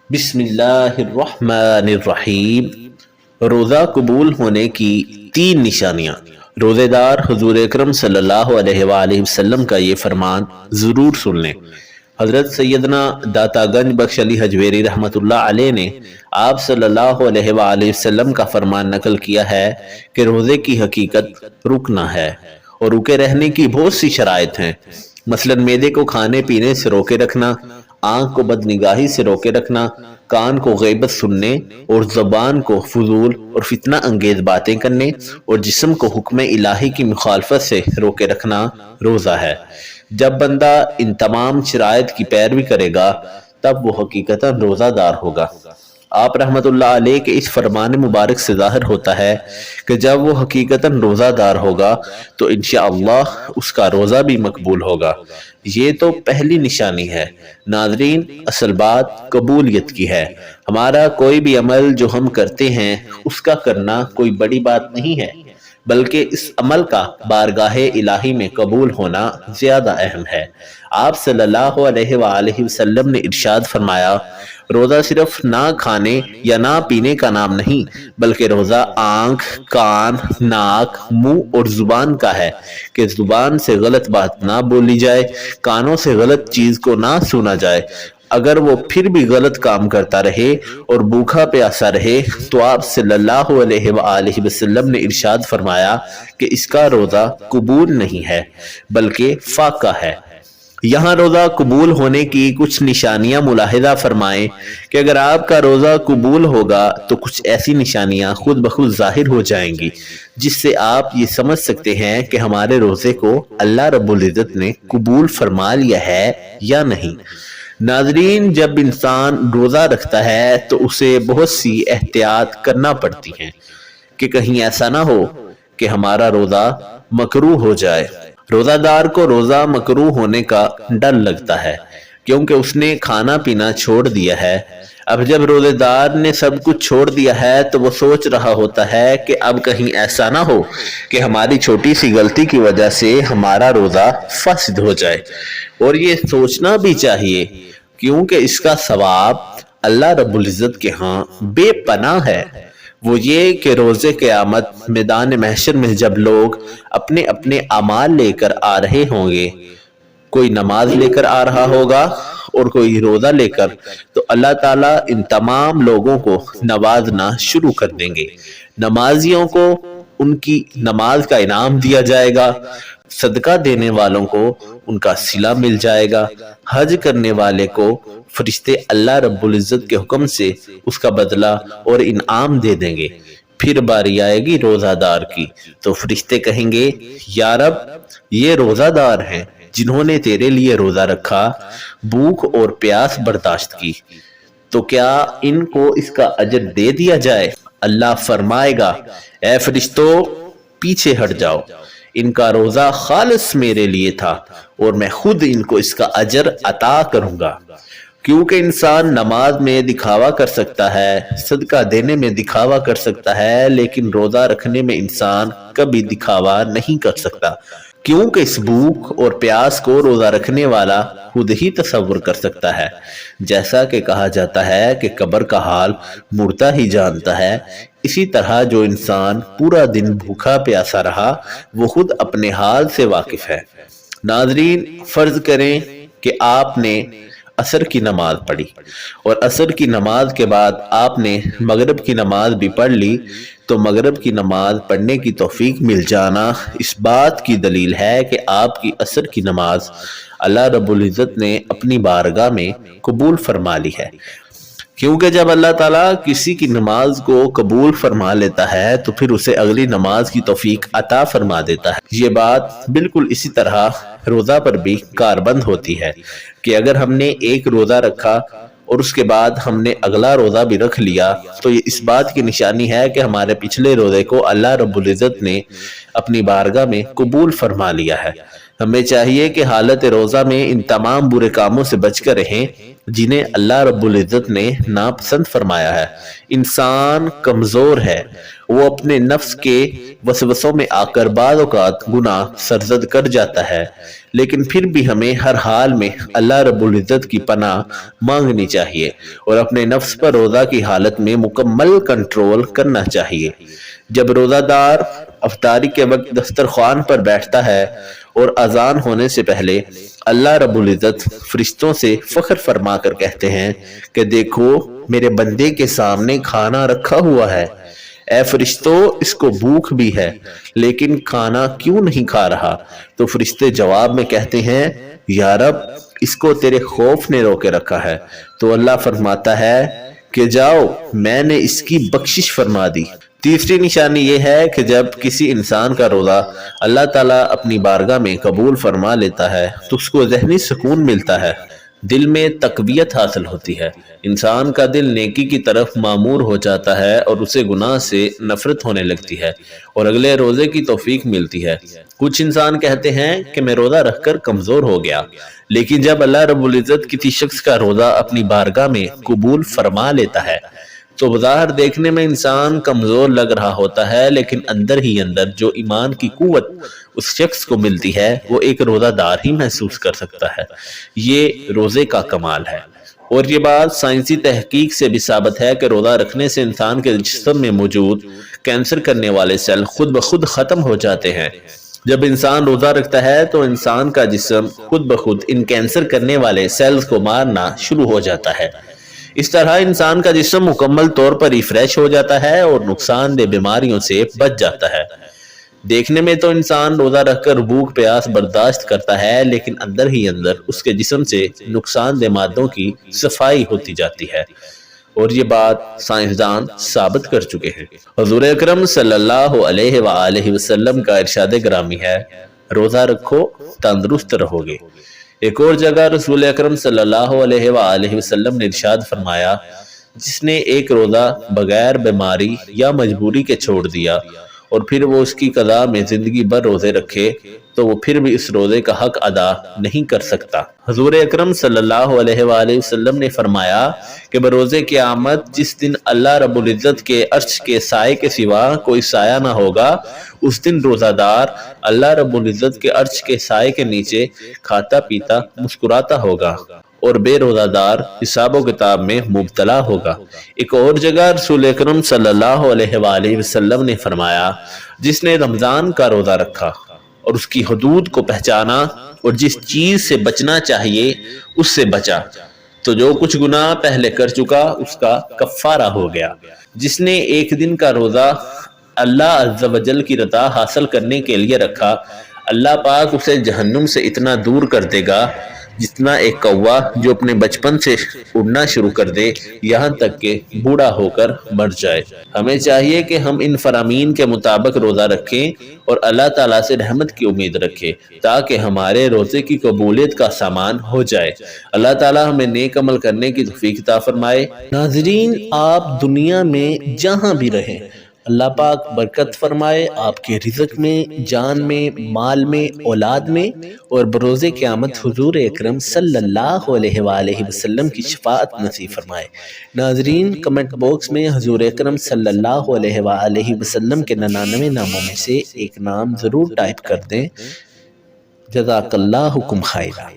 بسم اللہ الرحمن الرحیم۔ روزہ قبول ہونے کی 3 نشانیاں۔ روزے دار حضور اکرم صلی اللہ علیہ وآلہ وسلم کا یہ فرمان ضرور سن لیں۔ حضرت سیدنا داتا گنج بخش علی حجویری رحمۃ اللہ علیہ نے آپ صلی اللہ علیہ وآلہ وسلم کا فرمان نقل کیا ہے کہ روزے کی حقیقت رکنا ہے اور رکے رہنے کی بہت سی شرائط ہیں، مثلاً معدے کو کھانے پینے سے روکے رکھنا، آنکھ کو بد نگاہی سے روکے رکھنا، کان کو غیبت سننے اور زبان کو فضول اور فتنہ انگیز باتیں کرنے اور جسم کو حکم الہی کی مخالفت سے روکے رکھنا روزہ ہے۔ جب بندہ ان تمام شرائط کی پیروی کرے گا تب وہ حقیقتاً روزہ دار ہوگا۔ آپ رحمت اللہ علیہ کے اس فرمان مبارک سے ظاہر ہوتا ہے کہ جب وہ حقیقتاً روزہ دار ہوگا تو انشاءاللہ اس کا روزہ بھی مقبول ہوگا۔ یہ تو پہلی نشانی ہے۔ ناظرین، اصل بات قبولیت کی ہے۔ ہمارا کوئی بھی عمل جو ہم کرتے ہیں اس کا کرنا کوئی بڑی بات نہیں ہے، بلکہ اس عمل کا بارگاہ الہی میں قبول ہونا زیادہ اہم ہے۔ آپ صلی اللہ علیہ وآلہ وسلم نے ارشاد فرمایا، روزہ صرف نہ کھانے یا نہ پینے کا نام نہیں، بلکہ روزہ آنکھ، کان، ناک، منہ اور زبان کا ہے کہ زبان سے غلط بات نہ بولی جائے، کانوں سے غلط چیز کو نہ سنا جائے۔ اگر وہ پھر بھی غلط کام کرتا رہے اور بھوکا پیاسا رہے تو آپ صلی اللہ علیہ وآلہ وسلم نے ارشاد فرمایا کہ اس کا روزہ قبول نہیں ہے بلکہ فاقہ ہے۔ یہاں روزہ قبول ہونے کی کچھ نشانیاں ملاحظہ فرمائیں کہ اگر آپ کا روزہ قبول ہوگا تو کچھ ایسی نشانیاں خود بخود ظاہر ہو جائیں گی جس سے آپ یہ سمجھ سکتے ہیں کہ ہمارے روزے کو اللہ رب العزت نے قبول فرما لیا ہے یا نہیں۔ ناظرین، جب انسان روزہ رکھتا ہے تو اسے بہت سی احتیاط کرنا پڑتی ہیں کہ کہیں ایسا نہ ہو کہ ہمارا روزہ مکروہ ہو جائے۔ روزہ دار کو روزہ مکروہ ہونے کا ڈر لگتا ہے کیونکہ اس نے کھانا پینا چھوڑ دیا ہے۔ اب جب روزے دار نے سب کچھ چھوڑ دیا ہے تو وہ سوچ رہا ہوتا ہے کہ اب کہیں ایسا نہ ہو کہ ہماری چھوٹی سی غلطی کی وجہ سے ہمارا روزہ فاسد ہو جائے، اور یہ سوچنا بھی چاہیے کیونکہ اس کا ثواب اللہ رب العزت کے ہاں بے پناہ ہے۔ وہ یہ کہ روز قیامت میدان محشر میں جب لوگ اپنے اپنے اعمال لے کر آ رہے ہوں گے، کوئی نماز لے کر آ رہا ہوگا اور کوئی روزہ لے کر، تو اللہ تعالیٰ ان تمام لوگوں کو نوازنا شروع کر دیں گے۔ نمازیوں کو ان کی نماز کا انعام دیا جائے گا، صدقہ دینے والوں کو ان کا صلہ مل جائے گا، حج کرنے والے کو فرشتے اللہ رب العزت کے حکم سے اس کا بدلہ اور انعام دے دیں گے۔ پھر باری آئے گی روزہ دار کی تو فرشتے کہیں گے، یا رب، یہ روزہ دار ہیں جنہوں نے تیرے لیے روزہ رکھا، بھوک اور پیاس برداشت کی، تو کیا ان کو اس کا اجر دے دیا جائے؟ اللہ فرمائے گا، اے فرشتوں، پیچھے ہٹ جاؤ، ان کا روزہ خالص میرے لیے تھا اور میں خود ان کو اس کا اجر عطا کروں گا۔ کیونکہ انسان نماز میں دکھاوا کر سکتا ہے، صدقہ دینے میں دکھاوا کر سکتا ہے، لیکن روزہ رکھنے میں انسان کبھی دکھاوا نہیں کر سکتا، کیونکہ اس بھوک اور پیاس کو روزہ رکھنے والا خود ہی تصور کر سکتا ہے۔ جیسا کہ کہا جاتا ہے کہ قبر کا حال مردہ ہی جانتا ہے، اسی طرح جو انسان پورا دن بھوکا پیاسا رہا وہ خود اپنے حال سے واقف ہے۔ ناظرین، فرض کریں کہ آپ نے عصر کی نماز پڑھی اور عصر کی نماز کے بعد آپ نے مغرب کی نماز بھی پڑھ لی، تو مغرب کی نماز پڑھنے کی توفیق مل جانا اس بات کی دلیل ہے کہ آپ کی عصر کی نماز اللہ رب العزت نے اپنی بارگاہ میں قبول فرما لی ہے۔ کیونکہ جب اللہ تعالیٰ کسی کی نماز کو قبول فرما لیتا ہے تو پھر اسے اگلی نماز کی توفیق عطا فرما دیتا ہے۔ یہ بات بالکل اسی طرح روزہ پر بھی کاربند ہوتی ہے کہ اگر ہم نے ایک روزہ رکھا اور اس کے بعد ہم نے اگلا روزہ بھی رکھ لیا تو یہ اس بات کی نشانی ہے کہ ہمارے پچھلے روزے کو اللہ رب العزت نے اپنی بارگاہ میں قبول فرما لیا ہے۔ ہمیں چاہیے کہ حالت روزہ میں ان تمام برے کاموں سے بچ کر رہیں جنہیں اللہ رب العزت نے ناپسند فرمایا ہے۔ انسان کمزور ہے، وہ اپنے نفس کے وسوسوں میں آ کر بعض اوقات گناہ سرزد کر جاتا ہے، لیکن پھر بھی ہمیں ہر حال میں اللہ رب العزت کی پناہ مانگنی چاہیے اور اپنے نفس پر روزہ کی حالت میں مکمل کنٹرول کرنا چاہیے۔ جب روزہ دار افطاری کے وقت دسترخوان پر بیٹھتا ہے اور اذان ہونے سے پہلے اللہ رب العزت فرشتوں سے فخر فرما کر کہتے ہیں کہ دیکھو میرے بندے کے سامنے کھانا رکھا ہوا ہے، اے فرشتو اس کو بھوک بھی ہے لیکن کھانا کیوں نہیں کھا رہا؟ تو فرشتے جواب میں کہتے ہیں یا رب اس کو تیرے خوف نے روکے رکھا ہے۔ تو اللہ فرماتا ہے کہ جاؤ میں نے اس کی بخشش فرما دی۔ تیسری نشانی یہ ہے کہ جب کسی انسان کا روزہ اللہ تعالیٰ اپنی بارگاہ میں قبول فرما لیتا ہے تو اس کو ذہنی سکون ملتا ہے، دل میں تقویت حاصل ہوتی ہے، انسان کا دل نیکی کی طرف معمور ہو جاتا ہے اور اسے گناہ سے نفرت ہونے لگتی ہے اور اگلے روزے کی توفیق ملتی ہے۔ کچھ انسان کہتے ہیں کہ میں روزہ رکھ کر کمزور ہو گیا، لیکن جب اللہ رب العزت کسی شخص کا روزہ اپنی بارگاہ میں قبول فرما لیتا ہے تو بظاہر دیکھنے میں انسان کمزور لگ رہا ہوتا ہے، لیکن اندر ہی اندر جو ایمان کی قوت اس شخص کو ملتی ہے وہ ایک روزہ دار ہی محسوس کر سکتا ہے۔ یہ روزے کا کمال ہے، اور یہ بات سائنسی تحقیق سے بھی ثابت ہے کہ روزہ رکھنے سے انسان کے جسم میں موجود کینسر کرنے والے سیل خود بخود ختم ہو جاتے ہیں۔ جب انسان روزہ رکھتا ہے تو انسان کا جسم خود بخود ان کینسر کرنے والے سیلز کو مارنا شروع ہو جاتا ہے۔ اس طرح انسان کا جسم مکمل طور پر ریفریش ہو جاتا ہے اور نقصان دہ بیماریوں سے بچ جاتا ہے۔ دیکھنے میں تو انسان روزہ رکھ کر بھوک پیاس برداشت کرتا ہے، لیکن اندر ہی اندر اس کے جسم سے نقصان دہ مادوں کی صفائی ہوتی جاتی ہے، اور یہ بات سائنسدان ثابت کر چکے ہیں۔ حضور اکرم صلی اللہ علیہ وآلہ وسلم کا ارشاد گرامی ہے روزہ رکھو تندرست رہو گے۔ ایک اور جگہ رسول اکرم صلی اللہ علیہ وآلہ وسلم نے ارشاد فرمایا جس نے ایک روزہ بغیر بیماری یا مجبوری کے چھوڑ دیا اور پھر وہ اس کی قضا میں زندگی بھر روزے رکھے تو وہ پھر بھی اس روزے کا حق ادا نہیں کر سکتا۔ حضور اکرم صلی اللہ علیہ وآلہ وسلم نے فرمایا کہ بروز قیامت جس دن اللہ رب العزت کے عرش کے سائے کے سوا کوئی سایہ نہ ہوگا، اس دن روزہ دار اللہ رب العزت کے عرش کے سائے کے نیچے کھاتا پیتا مسکراتا ہوگا اور بے روزہ دار حساب و کتاب میں مبتلا ہوگا۔ ایک اور جگہ رسول اکرم صلی اللہ علیہ وآلہ وسلم نے فرمایا جس نے رمضان کا روزہ رکھا اور اس کی حدود کو پہچانا اور جس چیز سے بچنا چاہیے اس سے بچا تو جو کچھ گناہ پہلے کر چکا اس کا کفارہ ہو گیا۔ جس نے ایک دن کا روزہ اللہ عز و جل کی رضا حاصل کرنے کے لیے رکھا، اللہ پاک اسے جہنم سے اتنا دور کر دے گا جتنا ایک کوا جو اپنے بچپن سے اڑنا شروع کر دے یہاں تک کہ بوڑھا ہو کر مر جائے۔ ہمیں چاہیے کہ ہم ان فرامین کے مطابق روزہ رکھیں اور اللہ تعالیٰ سے رحمت کی امید رکھیں تاکہ ہمارے روزے کی قبولیت کا سامان ہو جائے۔ اللہ تعالیٰ ہمیں نیک عمل کرنے کی توفیق عطا فرمائے۔ ناظرین، آپ دنیا میں جہاں بھی رہیں اللہ پاک برکت فرمائے آپ کے رزق میں، جان میں، مال میں، اولاد میں، اور بروز قیامت حضور اکرم صلی اللہ علیہ وآلہ وسلم کی شفاعت نصیب فرمائے۔ ناظرین، کمنٹ باکس میں حضور اکرم صلی اللہ علیہ وآلہ وسلم کے 99 ناموں میں سے ایک نام ضرور ٹائپ کر دیں۔ جزاک اللہ خیرا۔